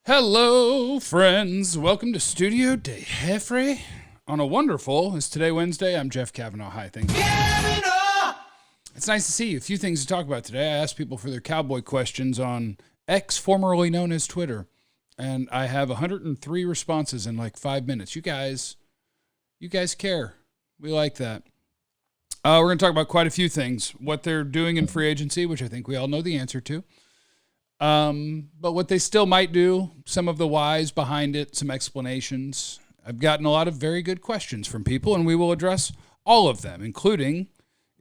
Hello, friends. Welcome to Studio de Jeffrey on a wonderful, is today Wednesday? I'm Jeff Cavanaugh. Hi, thank you. Cavanaugh! It's nice to see you. A few things to talk about today. I asked people for their cowboy questions on X, formerly known as Twitter, and I have 103 responses in like 5 minutes. You guys care. We like that. We're going to talk about quite a few things. What they're doing in free agency, which I think we all know the answer to. But what they still might do, some of the whys behind it, some explanations. I've gotten a lot of very good questions from people, and we will address all of them, including,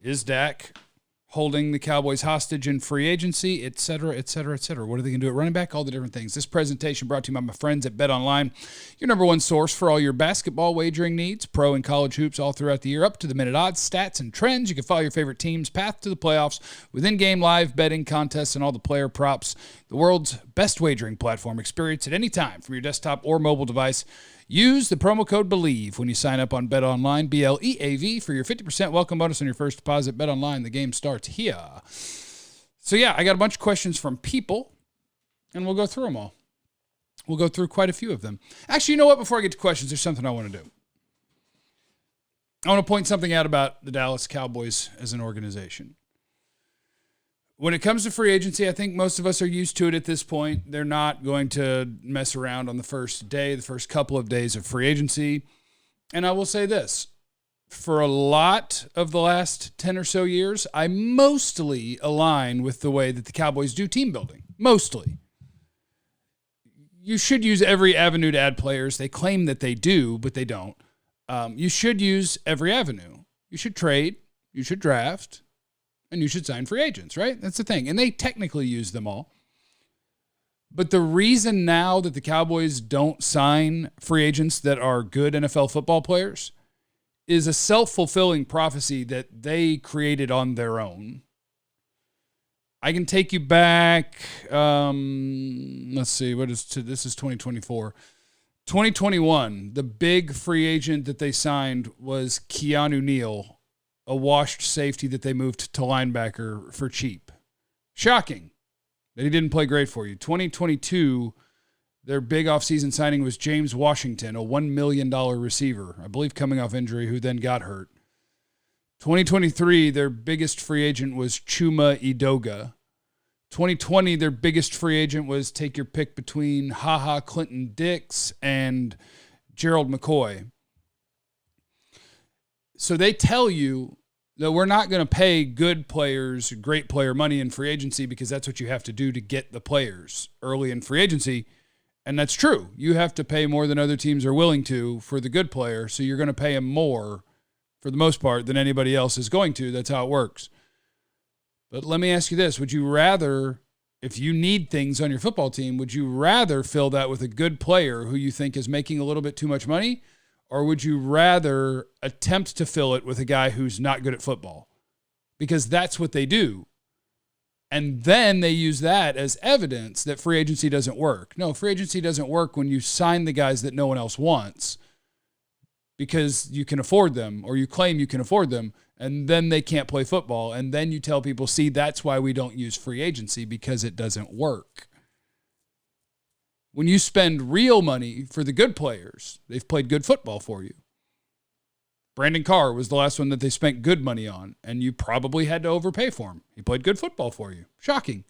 is Dak holding the Cowboys hostage in free agency, et cetera, et cetera, et cetera. What are they going to do at running back? All the different things. This presentation brought to you by my friends at BetOnline, your number one source for all your basketball wagering needs, pro and college hoops all throughout the year, up to the minute odds, stats, and trends. You can follow your favorite team's path to the playoffs with in-game live betting contests and all the player props. The world's best wagering platform. Experience at any time from your desktop or mobile device. Use the promo code BELIEVE when you sign up on BetOnline, BLEAV, for your 50% welcome bonus on your first deposit. BetOnline, the game starts here. So yeah, I got a bunch of questions from people, and we'll go through them all. We'll go through quite a few of them. Actually, you know what? Before I get to questions, there's something I want to do. I want to point something out about the Dallas Cowboys as an organization. When it comes to free agency, I think most of us are used to it at this point. They're not going to mess around on the first day, the first couple of days of free agency. And I will say this, for a lot of the last 10 or so years, I mostly align with the way that the Cowboys do team building. Mostly. You should use every avenue to add players. They claim that they do, but they don't. You should use every avenue. You should trade. You should draft. And you should sign free agents, right? That's the thing. And they technically use them all. But the reason now that the Cowboys don't sign free agents that are good NFL football players is a self-fulfilling prophecy that they created on their own. I can take you back, let's see, this is 2024. 2021, the big free agent that they signed was Keanu Neal, a washed safety that they moved to linebacker for cheap. Shocking that he didn't play great for you. 2022, their big offseason signing was James Washington, a $1 million receiver, I believe coming off injury, who then got hurt. 2023, their biggest free agent was Chuma Edoga. 2020, their biggest free agent was, take your pick between Clinton Dix and Gerald McCoy. So they tell you that we're not going to pay good players, great player money in free agency because that's what you have to do to get the players early in free agency. And that's true. You have to pay more than other teams are willing to for the good player. So you're going to pay him more for the most part than anybody else is going to. That's how it works. But let me ask you this. Would you rather, if you need things on your football team, would you rather fill that with a good player who you think is making a little bit too much money? Or would you rather attempt to fill it with a guy who's not good at football? Because that's what they do. And then they use that as evidence that free agency doesn't work. No, free agency doesn't work when you sign the guys that no one else wants because you can afford them or you claim you can afford them, and then they can't play football. And then you tell people, see, that's why we don't use free agency, because it doesn't work. When you spend real money for the good players, they've played good football for you. Brandon Carr was the last one that they spent good money on, and you probably had to overpay for him. He played good football for you. Shocking.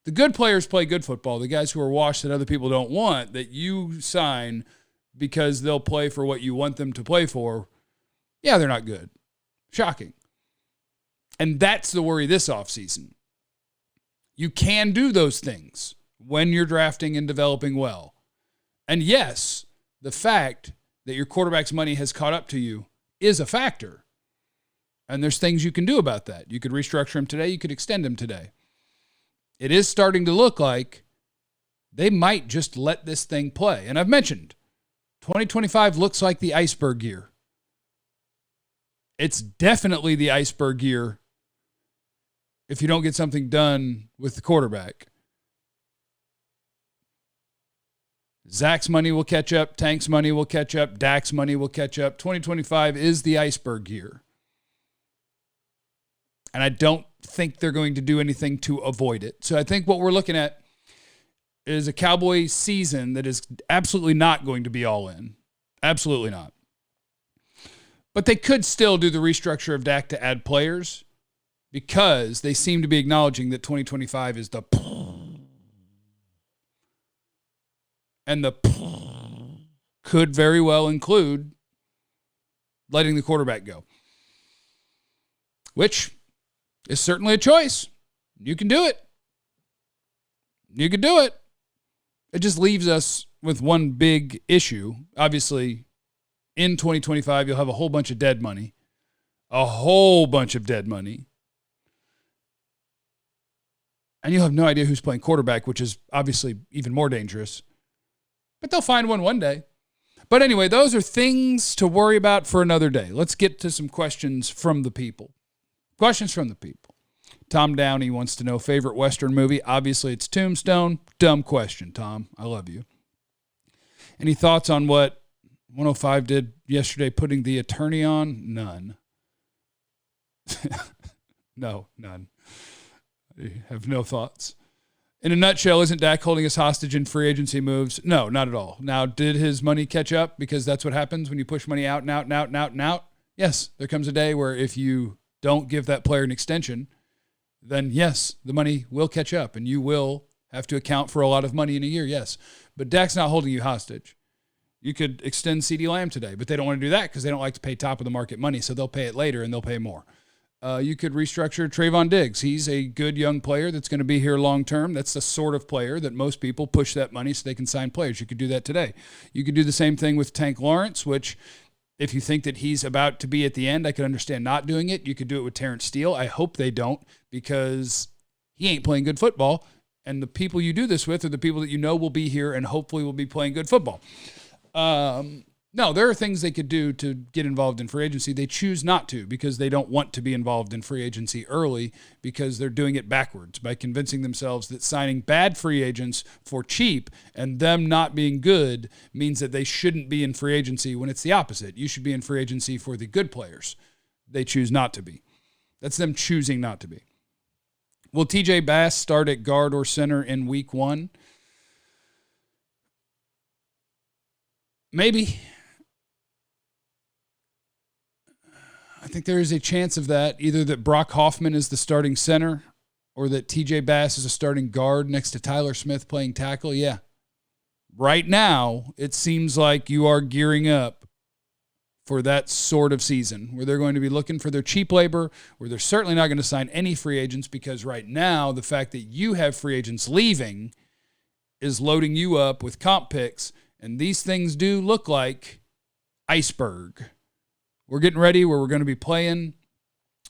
The good players play good football. The guys who are washed that other people don't want, that you sign because they'll play for what you want them to play for, yeah, they're not good. Shocking. And that's the worry this offseason. You can do those things when you're drafting and developing well. And yes, the fact that your quarterback's money has caught up to you is a factor. And there's things you can do about that. You could restructure him today. You could extend him today. It is starting to look like they might just let this thing play. And I've mentioned 2025 looks like the iceberg year. It's definitely the iceberg year if you don't get something done with the quarterback. Zach's money will catch up. Tank's money will catch up. Dak's money will catch up. 2025 is the iceberg year. And I don't think they're going to do anything to avoid it. So I think what we're looking at is a Cowboy season that is absolutely not going to be all in. Absolutely not. But they could still do the restructure of Dak to add players because they seem to be acknowledging that 2025 is the and the could very well include letting the quarterback go, which is certainly a choice. You can do it. You can do it. It just leaves us with one big issue. Obviously, in 2025, you'll have a whole bunch of dead money. A whole bunch of dead money. And you'll have no idea who's playing quarterback, which is obviously even more dangerous. But they'll find one day. But anyway, those are things to worry about for another day. Let's get to some questions from the people. Questions from the people. Tom Downey wants to know favorite Western movie. Obviously, it's Tombstone. Dumb question, Tom. I love you. Any thoughts on what 105 did yesterday, putting the attorney on? None. No, none. I have no thoughts. In a nutshell, isn't Dak holding us hostage in free agency moves? No, not at all. Now, did his money catch up? Because that's what happens when you push money out and out and out and out and out. Yes, there comes a day where if you don't give that player an extension, then yes, the money will catch up and you will have to account for a lot of money in a year, yes. But Dak's not holding you hostage. You could extend CeeDee Lamb today, but they don't want to do that because they don't like to pay top of the market money, so they'll pay it later and they'll pay more. You could restructure Trayvon Diggs. He's a good young player that's going to be here long term. That's the sort of player that most people push that money so they can sign players. You could do that today. You could do the same thing with Tank Lawrence, which if you think that he's about to be at the end, I could understand not doing it. You could do it with Terrence Steele. I hope they don't because he ain't playing good football. And the people you do this with are the people that you know will be here and hopefully will be playing good football. No, there are things they could do to get involved in free agency. They choose not to because they don't want to be involved in free agency early because they're doing it backwards by convincing themselves that signing bad free agents for cheap and them not being good means that they shouldn't be in free agency when it's the opposite. You should be in free agency for the good players. They choose not to be. That's them choosing not to be. Will TJ Bass start at guard or center in week 1? Maybe. I think there is a chance of that, either that Brock Hoffman is the starting center or that TJ Bass is a starting guard next to Tyler Smith playing tackle. Yeah. Right now, it seems like you are gearing up for that sort of season where they're going to be looking for their cheap labor, where they're certainly not going to sign any free agents because right now the fact that you have free agents leaving is loading you up with comp picks, and these things do look like iceberg. We're getting ready where we're going to be playing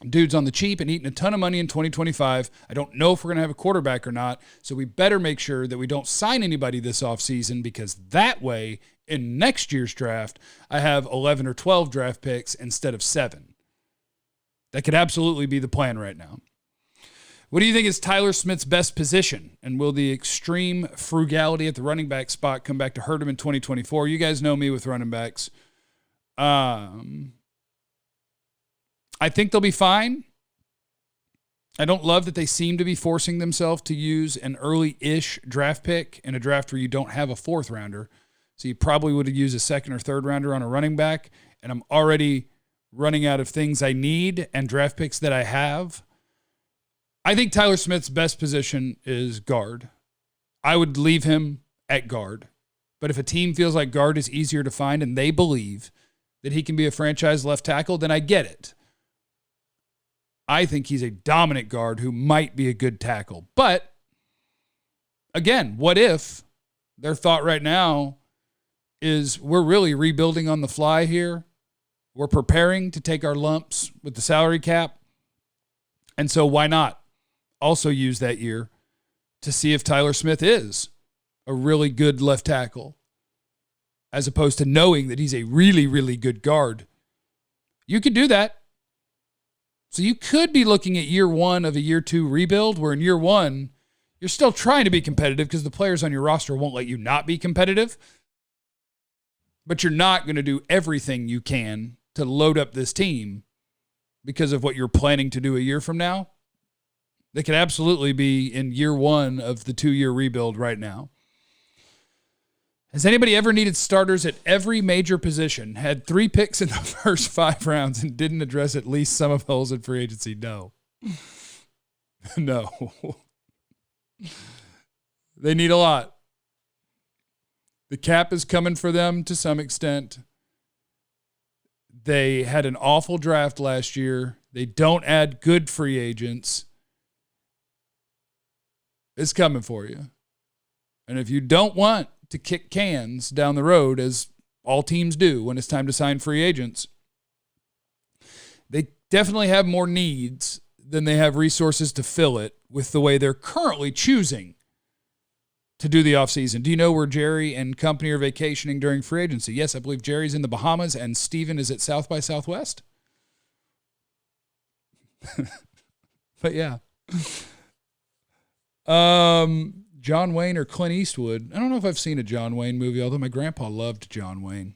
dudes on the cheap and eating a ton of money in 2025. I don't know if we're going to have a quarterback or not, so we better make sure that we don't sign anybody this offseason because that way, in next year's draft, I have 11 or 12 draft picks instead of 7. That could absolutely be the plan right now. What do you think is Tyler Smith's best position? And will the extreme frugality at the running back spot come back to hurt him in 2024? You guys know me with running backs. I think they'll be fine. I don't love that they seem to be forcing themselves to use an early-ish draft pick in a draft where you don't have a 4th rounder. So you probably would have used a 2nd or 3rd rounder on a running back, and I'm already running out of things I need and draft picks that I have. I think Tyler Smith's best position is guard. I would leave him at guard. But if a team feels like guard is easier to find and they believe that he can be a franchise left tackle, then I get it. I think he's a dominant guard who might be a good tackle. But, again, what if their thought right now is we're really rebuilding on the fly here? We're preparing to take our lumps with the salary cap. And so why not also use that year to see if Tyler Smith is a really good left tackle as opposed to knowing that he's a really, really good guard? You could do that. So you could be looking at year 1 of a year 2 rebuild, where in year 1, you're still trying to be competitive because the players on your roster won't let you not be competitive. But you're not going to do everything you can to load up this team because of what you're planning to do a year from now. They could absolutely be in year 1 of the 2-year rebuild right now. Has anybody ever needed starters at every major position, had 3 picks in the first 5 rounds, and didn't address at least some of the holes in free agency? No. No. They need a lot. The cap is coming for them to some extent. They had an awful draft last year. They don't add good free agents. It's coming for you. And if you don't want to kick cans down the road, as all teams do when it's time to sign free agents, they definitely have more needs than they have resources to fill it with the way they're currently choosing to do the offseason. Do you know where Jerry and company are vacationing during free agency? Yes, I believe Jerry's in the Bahamas and Steven is at South by Southwest. But yeah. John Wayne or Clint Eastwood. I don't know if I've seen a John Wayne movie, although my grandpa loved John Wayne.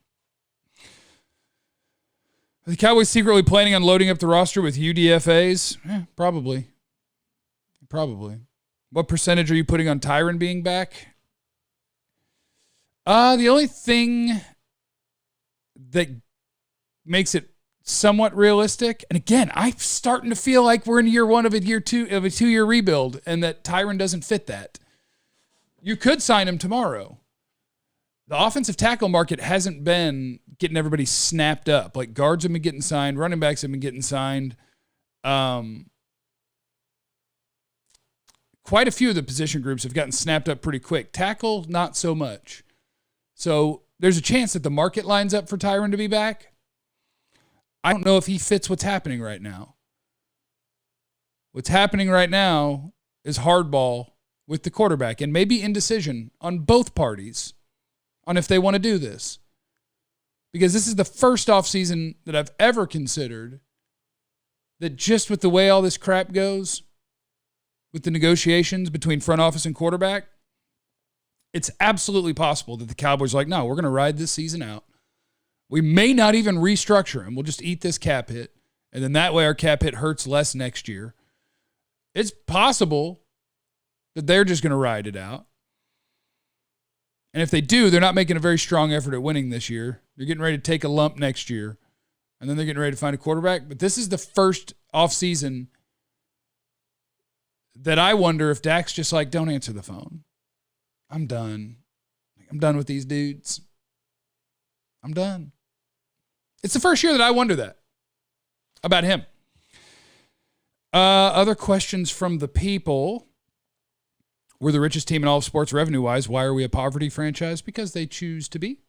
Are the Cowboys secretly planning on loading up the roster with UDFAs? Probably. Probably. What percentage are you putting on Tyron being back? The only thing that makes it somewhat realistic, and again, I'm starting to feel like we're in year 1 of a 2-year rebuild, and that Tyron doesn't fit that. You could sign him tomorrow. The offensive tackle market hasn't been getting everybody snapped up. Like, guards have been getting signed, running backs have been getting signed. Quite a few of the position groups have gotten snapped up pretty quick. Tackle, not so much. So there's a chance that the market lines up for Tyron to be back. I don't know if he fits what's happening right now. What's happening right now is hardball with the quarterback and maybe indecision on both parties on if they want to do this. Because this is the first offseason that I've ever considered that just with the way all this crap goes, with the negotiations between front office and quarterback, it's absolutely possible that the Cowboys are like, no, we're going to ride this season out. We may not even restructure him. We'll just eat this cap hit. And then that way our cap hit hurts less next year. It's possible that they're just going to ride it out. And if they do, they're not making a very strong effort at winning this year. They're getting ready to take a lump next year. And then they're getting ready to find a quarterback. But this is the first offseason that I wonder if Dak's just like, don't answer the phone. I'm done. I'm done with these dudes. I'm done. It's the first year that I wonder that about him. Other questions from the people. We're the richest team in all of sports revenue-wise. Why are we a poverty franchise? Because they choose to be.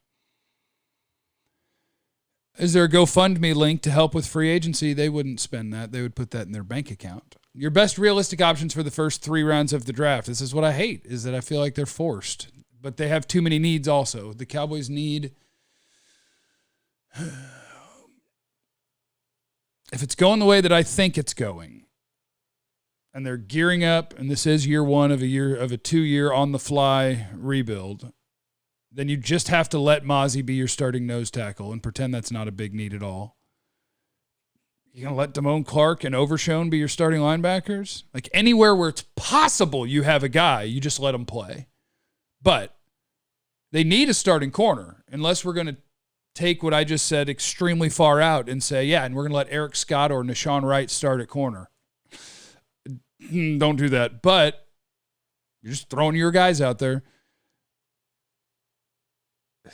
Is there a GoFundMe link to help with free agency? They wouldn't spend that. They would put that in their bank account. Your best realistic options for the first 3 rounds of the draft. This is what I hate, is that I feel like they're forced. But they have too many needs also. The Cowboys need... If it's going the way that I think it's going, and they're gearing up, and this is year 1 of a 2-year on-the-fly rebuild, then you just have to let Mozzie be your starting nose tackle and pretend that's not a big need at all. You're going to let Damone Clark and Overshone be your starting linebackers? Like, anywhere where it's possible you have a guy, you just let him play. But they need a starting corner, unless we're going to take what I just said extremely far out and say, yeah, and we're going to let Eric Scott or Nashawn Wright start at corner. Don't do that. But you're just throwing your guys out there.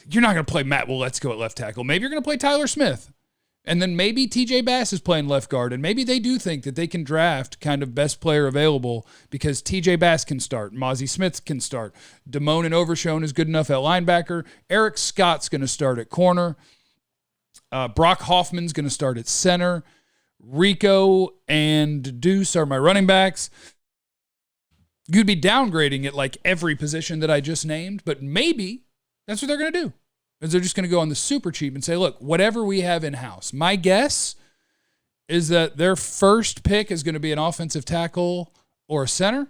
You're not going to play Matt Waletzko at left tackle. Maybe you're going to play Tyler Smith. And then maybe TJ Bass is playing left guard. And maybe they do think that they can draft kind of best player available because TJ Bass can start. Mozzie Smith can start. Damone and Overshone is good enough at linebacker. Eric Scott's going to start at corner. Brock Hoffman's going to start at center. Rico and Deuce are my running backs. You'd be downgrading at like every position that I just named, but maybe that's what they're going to do. Is they're just going to go on the super cheap and say, look, whatever we have in-house. My guess is that their first pick is going to be an offensive tackle or a center.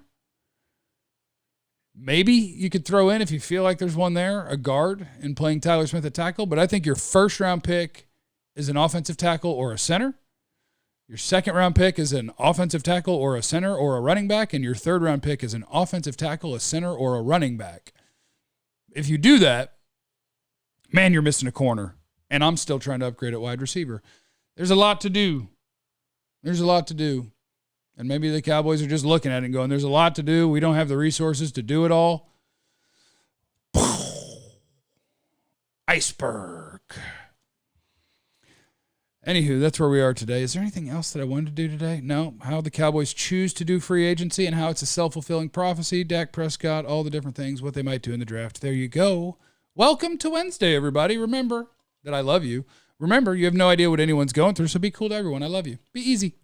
Maybe you could throw in, if you feel like there's one there, a guard and playing Tyler Smith at tackle. But I think your first-round pick is an offensive tackle or a center. Your second-round pick is an offensive tackle or a center or a running back. And your third-round pick is an offensive tackle, a center, or a running back. If you do that, man, you're missing a corner. And I'm still trying to upgrade at wide receiver. There's a lot to do. And maybe the Cowboys are just looking at it and going, there's a lot to do. We don't have the resources to do it all. Iceberg. Anywho, that's where we are today. Is there anything else that I wanted to do today? No. How the Cowboys choose to do free agency and how it's a self-fulfilling prophecy. Dak Prescott, all the different things, what they might do in the draft. There you go. Welcome to Wednesday, everybody. Remember that I love you. Remember, you have no idea what anyone's going through, so be cool to everyone. I love you. Be easy.